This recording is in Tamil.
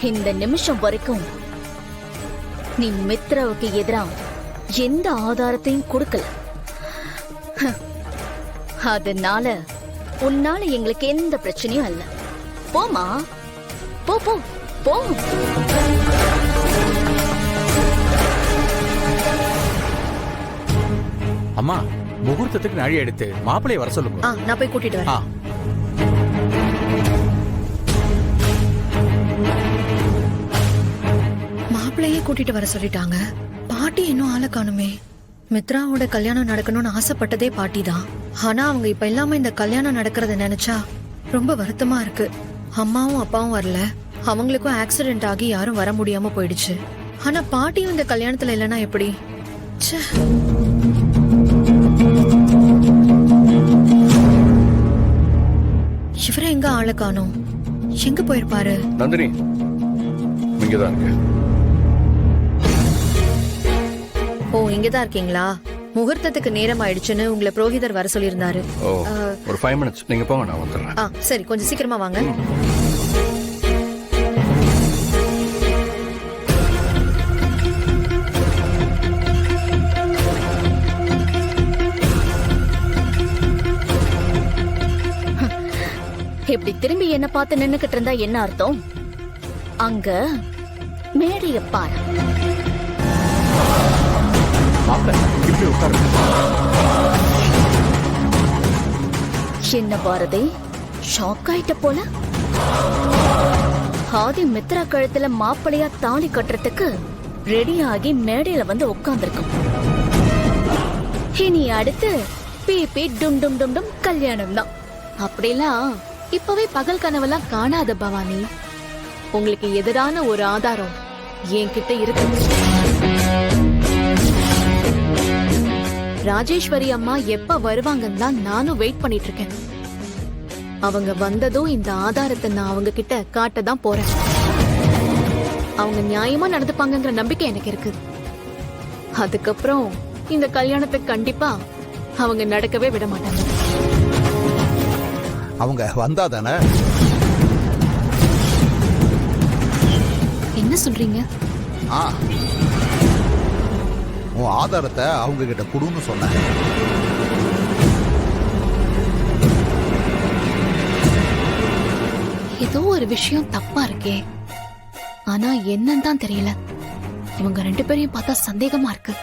இந்த நிமிஷம் வரைக்கும் நீ மித்ராவுக்கு எதிரா எந்த ஆதாரத்தையும் கொடுக்கல. அதனால உன்னால எங்களுக்கு எந்த பிரச்சனையும் இல்ல. போமா, போ போ போ. அம்மா, முகூர்த்தத்துக்கு நாழி எடுத்து மாப்பிள்ளைய வர சொல்லுங்க. நான் போய் கூட்டிட்டு வரேன். மாப்பிள்ளையே கூட்டிட்டு வர சொல்லிட்டாங்க. பாட்டி இன்னும் ஆளை காணுமே. மித்ராவோட கல்யாணம் நடக்கணும்னு ஆசைப்பட்டதே பாட்டி தான். ஆனா அவங்க இப்ப இல்லாம இந்த கல்யாணம் நடக்கிறத நினைச்சா ரொம்ப வருத்தமா இருக்கு. அம்மாவும் அப்பாவும் வரல, அவங்களுக்கும் ஆக்சிடென்ட் ஆகி யாரும் வர முடியாம போயிடுச்சு. ஆனா பாட்டியும் இந்த கல்யாணத்துல இல்லைன்னா எப்படி? இவரை எங்க ஆளை காணோம்? எங்க போயிருப்பாரு? நந்தினி இங்கதான் இருக்கு. ஓ, இங்கதான் இருக்கீங்களா? முகூர்த்தத்துக்கு நேரம் ஆயிடுச்சுன்னு உங்களை புரோகிதர் வர சொல்லியிருந்தாரு. ஒரு 5 minutes நீங்க போங்க, நான் வந்துடுறேன். சரி, கொஞ்சம் சீக்கிரமா வாங்க. இப்படி திரும்பி என்ன பார்த்து நின்னுகிட்டு இருந்தா என்ன அர்த்தம்? அங்க மேடைய பாரு. என்ன பாரதி, ஷாக் ஆயிட்ட போல? ஆதி மித்ரா கழுத்துல மாப்பிளையா தாலி கட்டுறதுக்கு ரெடி ஆகி மேடையில வந்து உட்கார்ந்துருக்கும். இனி அடுத்து பீபி டும் டும் டும் டும் கல்யாணம் தான். அப்படிலாம் இப்பவே பகல் கனவெல்லாம் காணாத பவானி. உங்களுக்கு எதிரான ஒரு ஆதாரம் என்கிட்ட இருக்கு. ராஜேஸ்வரி அம்மா எப்ப வருவாங்கன்னு தான் நானும் வெயிட் பண்ணிட்டு இருக்கேன். அவங்க வந்ததும் இந்த ஆதாரத்தை நான் அவங்க கிட்ட காட்ட தான் போறேன். அவங்க நியாயமா நடந்துப்பாங்கங்கிற நம்பிக்கை எனக்கு இருக்கு. அதுக்கப்புறம் இந்த கல்யாணத்தை கண்டிப்பா அவங்க நடக்கவே விட மாட்டாங்க. அவங்க வந்தாதானே? என்ன சொல்றீங்க? உன் ஆதாரத்தை அவங்க கிட்ட கொடுன்னு சொன்ன. ஏதோ ஒரு விஷயம் தப்பா இருக்கே. ஆனா என்னன்னு தான் தெரியல. இவங்க 2 பேரையும் பார்த்தா சந்தேகமா இருக்கு.